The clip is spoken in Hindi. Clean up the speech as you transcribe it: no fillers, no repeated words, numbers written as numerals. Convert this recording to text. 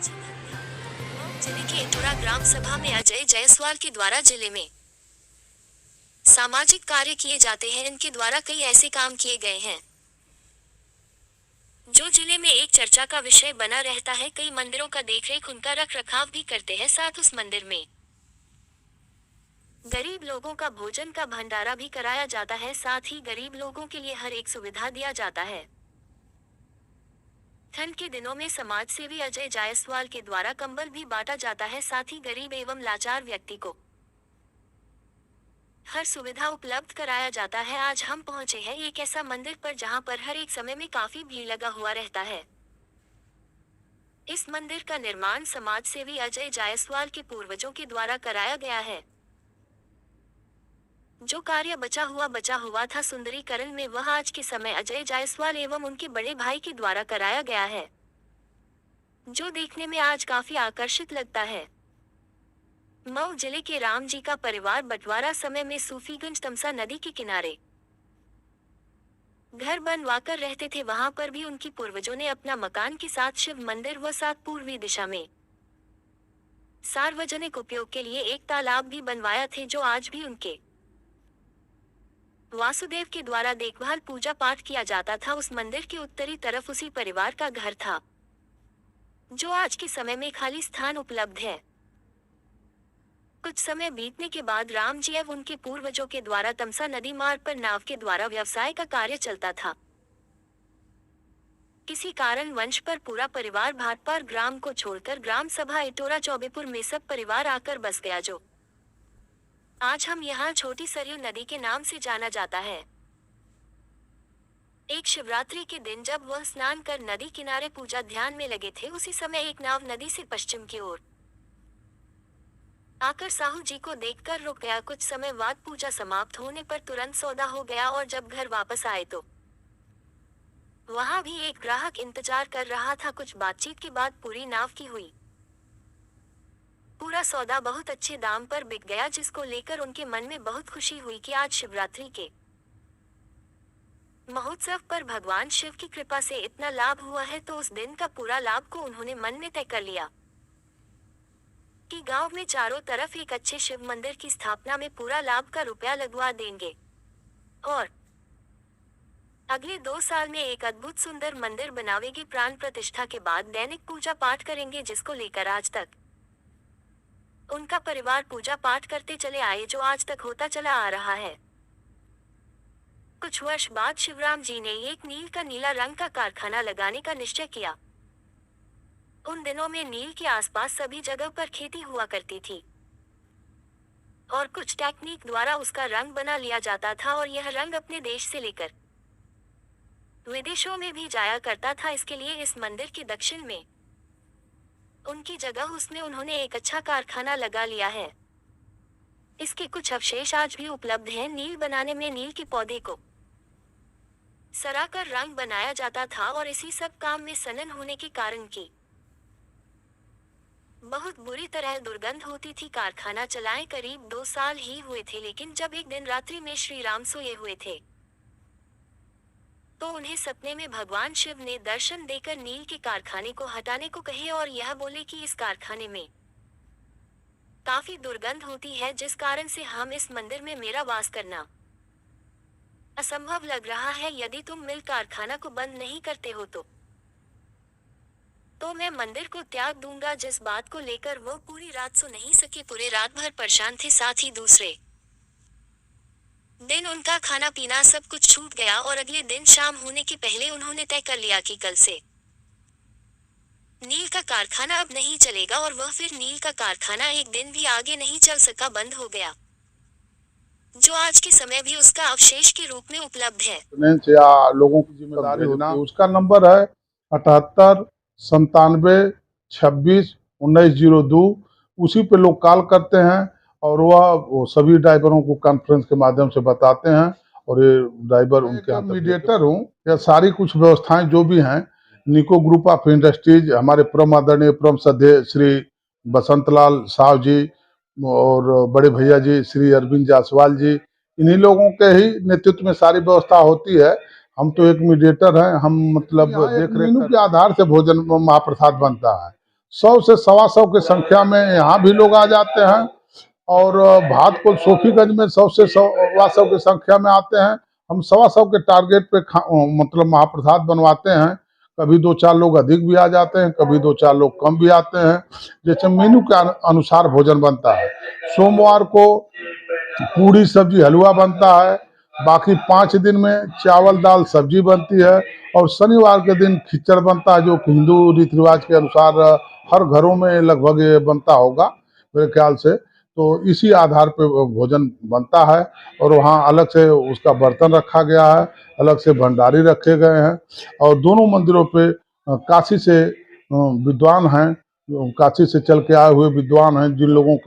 जिले के इटोरा ग्राम सभा में अजय जायसवाल के द्वारा जिले में सामाजिक कार्य किए जाते हैं। इनके द्वारा कई ऐसे काम किए गए हैं जो जिले में एक चर्चा का विषय बना रहता है। कई मंदिरों का देखरेख उनका रख रखाव भी करते हैं। साथ उस मंदिर में गरीब लोगों का भोजन का भंडारा भी कराया जाता है। साथ ही गरीब लोगों के लिए हर एक सुविधा दिया जाता है। ठंड के दिनों में समाज सेवी अजय जायसवाल के द्वारा कंबल भी बांटा जाता है। साथ ही गरीब एवं लाचार व्यक्ति को हर सुविधा उपलब्ध कराया जाता है। आज हम पहुंचे हैं एक ऐसा मंदिर पर जहां पर हर एक समय में काफी भीड़ लगा हुआ रहता है। इस मंदिर का निर्माण समाज सेवी अजय जायसवाल के पूर्वजों के द्वारा कराया गया है। जो कार्य बचा हुआ था सुंदरीकरण में, वह आज के समय अजय जायसवाल एवं उनके बड़े भाई के द्वारा कराया गया है, जो देखने में आज काफी आकर्षित लगता है। मऊ जिले के राम जी का परिवार बंटवारा समय में सूफीगंज तमसा नदी के किनारे घर बनवाकर रहते थे। वहां पर भी उनकी पूर्वजों ने अपना मकान के साथ शिव मंदिर व साथ पूर्वी दिशा में सार्वजनिक उपयोग के लिए एक तालाब भी बनवाया थे, जो आज भी उनके वासुदेव के द्वारा देखभाल पूजा पाठ किया जाता था। उस मंदिर के उत्तरी तरफ उसी परिवार का घर था, जो आज के समय में खाली स्थान उपलब्ध है। कुछ समय बीतने के बाद राम जी एवं उनके पूर्वजों के द्वारा तमसा नदी मार्ग पर नाव के द्वारा व्यवसाय का कार्य चलता था। किसी कारण वंश पर पूरा परिवार भाटपार ग्राम को छोड़कर ग्राम सभा इटोरा चौबेपुर में सब परिवार आकर बस गया, जो आज हम यहाँ छोटी सरयू नदी के नाम से जाना जाता है। एक शिवरात्रि के दिन जब वह स्नान कर नदी किनारे पूजा ध्यान में लगे थे, उसी समय एक नाव नदी से पश्चिम की ओर आकर साहू जी को देखकर रुक गया। कुछ समय बाद पूजा समाप्त होने पर तुरंत सौदा हो गया और जब घर वापस आए तो वहां भी एक ग्राहक इंतजार कर रहा था। कुछ बातचीत के बाद पूरी नाव की हुई पूरा सौदा बहुत अच्छे दाम पर बिक गया, जिसको लेकर उनके मन में बहुत खुशी हुई कि आज शिवरात्रि के महोत्सव पर भगवान शिव की कृपा से इतना लाभ हुआ है। तो उस दिन का पूरा लाभ को उन्होंने मन में तय कर लिया कि गांव में चारों तरफ एक अच्छे शिव मंदिर की स्थापना में पूरा लाभ का रुपया लगवा देंगे और अगले 2 साल में एक अद्भुत सुंदर मंदिर बनावेंगे। प्राण प्रतिष्ठा के बाद दैनिक पूजा पाठ करेंगे, जिसको लेकर आज तक उनका परिवार पूजा पाठ करते चले आए, जो आज तक होता चला आ रहा है। कुछ वर्ष बाद शिवराम जी ने एक नील का नीला रंग का कारखाना लगाने का निश्चय किया। उन दिनों में नील के आसपास सभी जगह पर खेती हुआ करती थी और कुछ टेक्निक द्वारा उसका रंग बना लिया जाता था और यह रंग अपने देश से लेकर विदेशों में भी जाया करता था। इसके लिए इस मंदिर के दक्षिण में उनकी जगह उसमें उन्होंने एक अच्छा कारखाना लगा लिया है। इसके कुछ अवशेष आज भी उपलब्ध हैं। नील बनाने में नील के पौधे को सराकर रंग बनाया जाता था और इसी सब काम में सनन होने के कारण की बहुत बुरी तरह दुर्गंध होती थी। कारखाना चलाए करीब 2 साल ही हुए थे, लेकिन जब एक दिन रात्रि में श्री राम सोए हुए थे तो उन्हें सपने में भगवान शिव ने दर्शन देकर नील के कारखाने को हटाने को कहे और यह बोले कि इस कारखाने में काफी दुर्गंध होती है, जिस कारण से हम इस मंदिर में मेरा वास करना असंभव लग रहा है। यदि तुम मिल कारखाना को बंद नहीं करते हो तो मैं मंदिर को त्याग दूंगा। जिस बात को लेकर वो पूरी रात सो नहीं सके, पूरे रात भर परेशान थे। साथ ही दूसरे दिन उनका खाना पीना सब कुछ छूट गया और अगले दिन शाम होने के पहले उन्होंने तय कर लिया कि कल से नील का कारखाना अब नहीं चलेगा और वह फिर नील का कारखाना एक दिन भी आगे नहीं चल सका, बंद हो गया, जो आज के समय भी उसका अवशेष के रूप में उपलब्ध है। या लोगों की जिम्मेदारी होती है। उसका नंबर है 78 97 26 19 02। उसी पे लोग कॉल करते हैं और वो सभी ड्राइवरों को कॉन्फ्रेंस के माध्यम से बताते हैं और ये ड्राइवर उनके यहाँ मीडिएटर हूँ। या सारी कुछ व्यवस्थाएं जो भी हैं, निको ग्रुप ऑफ इंडस्ट्रीज, हमारे परम आदरणीय परम श्रद्धेय श्री बसंतलाल साहु जी और बड़े भैया जी श्री अरविंद जायसवाल जी, इन्हीं लोगों के ही नेतृत्व में सारी व्यवस्था होती है। हम तो एक मीडिएटर हैं, हम मतलब देख रेख के आधार से भोजन महाप्रसाद बनता है। 100 से 125 की संख्या में यहाँ भी लोग आ जाते हैं। और भातकुल सोफीगंज में 100 से 125 की संख्या में आते हैं। हम 125 के टारगेट पे मतलब महाप्रसाद बनवाते हैं। कभी 2-4 लोग अधिक भी आ जाते हैं, कभी 2-4 लोग कम भी आते हैं, जैसे मेनू के अनुसार भोजन बनता है। सोमवार को पूड़ी सब्जी हलवा बनता है। बाकी 5 दिन में चावल दाल सब्जी बनती है। और शनिवार के दिन खिचड़ बनता है, जो कि हिंदू रीति रिवाज के अनुसार हर घरों में लगभग ये बनता होगा मेरे ख्याल से। तो इसी आधार पे भोजन बनता है। और वहाँ अलग से उसका बर्तन रखा गया है, अलग से भंडारी रखे गए हैं। और दोनों मंदिरों पे काशी से विद्वान हैं, काशी से चल के आए हुए विद्वान हैं, जिन लोगों के